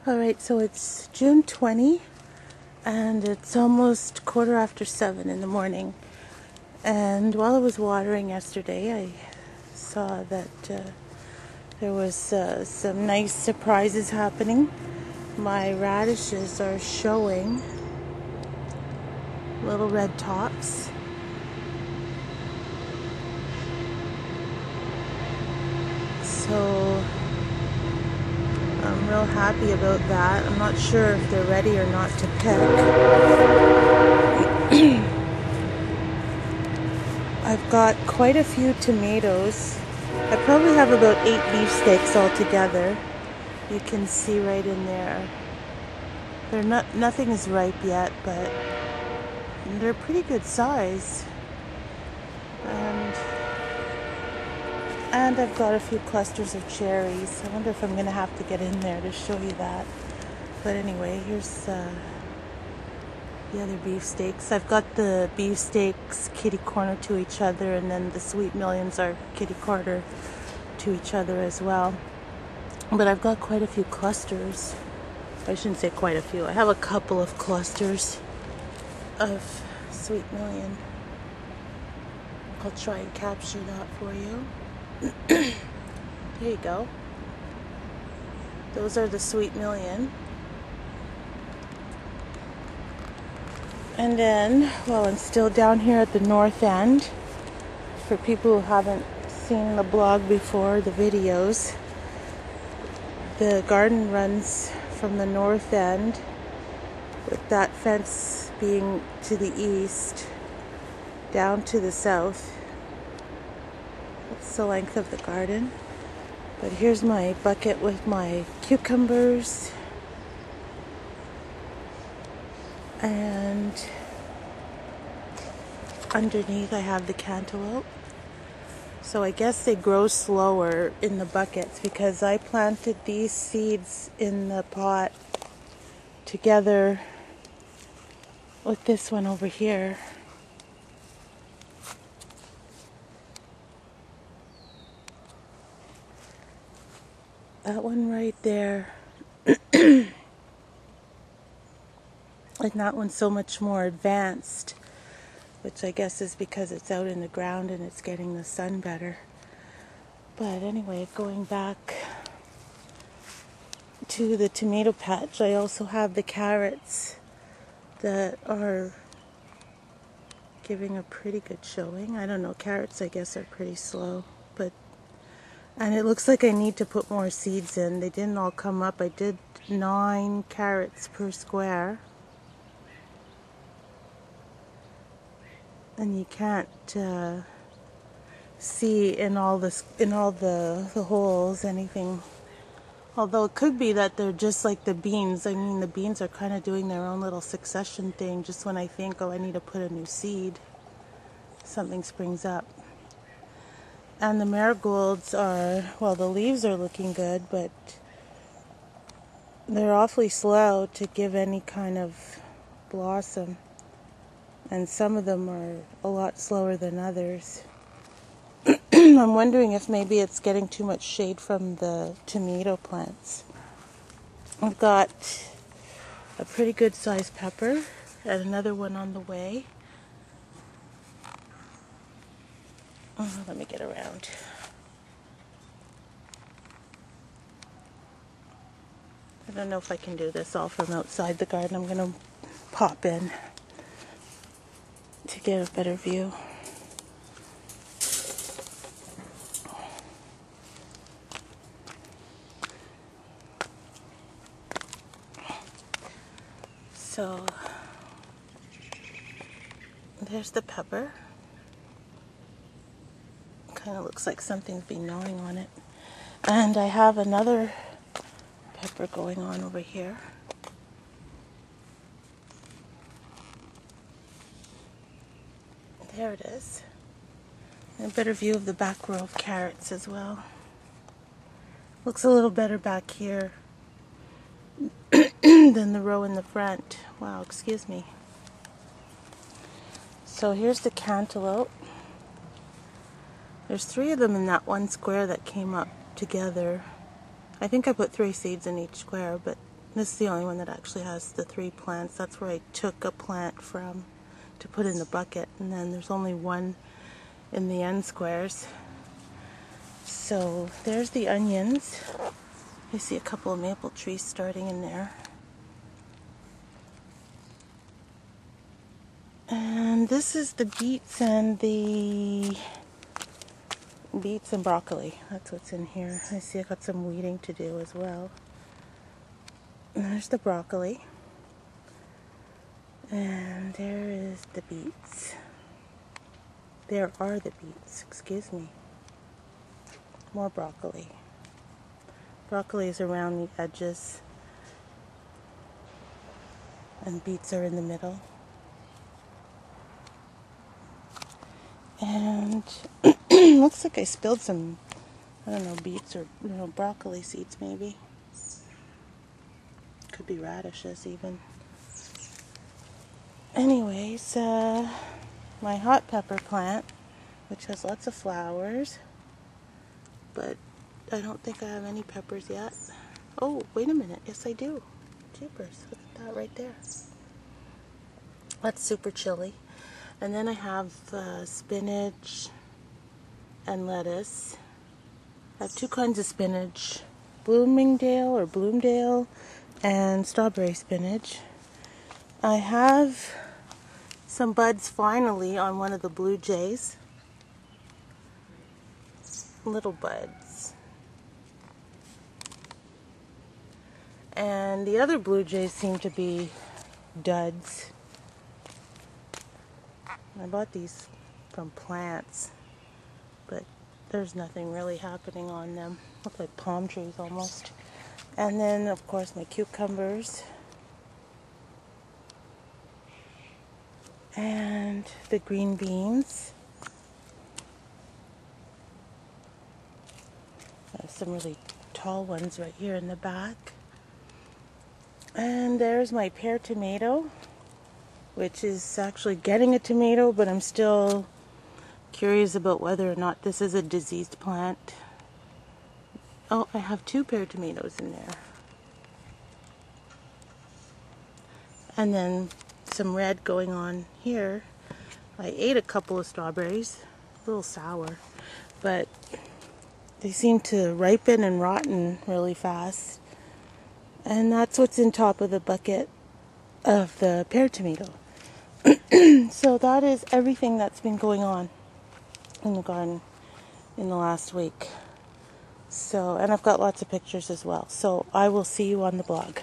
Alright, so it's June 20 and it's almost 7:15 in the morning. And while I was watering yesterday, I saw that there was some nice surprises happening. My radishes are showing little red tops. So I'm real happy about that. I'm not sure if they're ready or not to pick. I've got quite a few tomatoes. I probably have about 8 beefsteaks altogether. You can see right in there. Nothing is ripe yet, but they're pretty good size. And I've got a few clusters of cherries. I wonder if I'm going to have to get in there to show you that. But anyway, here's the other beefsteaks. I've got the beefsteaks kitty corner to each other, and then the sweet millions are kitty corner to each other as well. But I've got quite a few clusters. I shouldn't say quite a few. I have a couple of clusters of sweet million. I'll try and capture that for you. There you go. Those are the sweet million. And then, well, I'm still down here at the north end. For people who haven't seen the blog before, the videos, the garden runs from the north end, with that fence being to the east, down to the south. That's the length of the garden. But here's my bucket with my cucumbers. And underneath I have the cantaloupe. So I guess they grow slower in the buckets because I planted these seeds in the pot together with this one over here. That one right there. And that one's so much more advanced, which I guess is because it's out in the ground and it's getting the sun better. But anyway, going back to the tomato patch, I also have the carrots that are giving a pretty good showing. I don't know, carrots I guess are pretty slow, and it looks like I need to put more seeds in. They didn't all come up. I did 9 carrots per square. And you can't see in all the holes anything. Although it could be that they're just like the beans. I mean, the beans are kind of doing their own little succession thing. Just when I think, oh, I need to put a new seed, something springs up. And the marigolds are, well, the leaves are looking good, but they're awfully slow to give any kind of blossom. And some of them are a lot slower than others. I'm wondering if maybe it's getting too much shade from the tomato plants. I've got a pretty good sized pepper and another one on the way. Let me get around. I don't know if I can do this all from outside the garden. I'm going to pop in to get a better view. So there's the pepper. Kind of looks like something's been gnawing on it. And I have another pepper going on over here. There it is. And a better view of the back row of carrots as well. Looks a little better back here than the row in the front. Wow, excuse me. So here's the cantaloupe. There's 3 of them in that one square that came up together. I think I put 3 seeds in each square, but This is the only one that actually has the 3 plants. That's where I took a plant from to put in the bucket, and then there's only one in the end squares. So there's the onions. I see a couple of maple trees starting in there. And this is the beets and broccoli. That's what's in here. I see I got some weeding to do as well. And there's the broccoli. And there is the beets. There are the beets, excuse me. More broccoli. Broccoli is around the edges. And beets are in the middle. And looks like I spilled some, I don't know, beets or broccoli seeds maybe. Could be radishes even. Anyways, my hot pepper plant, which has lots of flowers, but I don't think I have any peppers yet. Oh, wait a minute. Yes, I do. Jeepers, look at that right there. That's super chilly. And then I have spinach and lettuce. I have 2 kinds of spinach, Bloomingdale and strawberry spinach. I have some buds finally on one of the blue jays. Little buds. And the other blue jays seem to be duds. I bought these from plants, but there's nothing really happening on them. Look like palm trees almost. And then, of course, my cucumbers. And the green beans. I have some really tall ones right here in the back. And there's my pear tomato, which is actually getting a tomato, but I'm still curious about whether or not this is a diseased plant. Oh, I have 2 pear tomatoes in there. And then some red going on here. I ate a couple of strawberries, a little sour, but they seem to ripen and rotten really fast. And that's what's in top of the bucket of the pear tomato. So that is everything that's been going on in the garden in the last week. So, and I've got lots of pictures as well. So I will see you on the blog.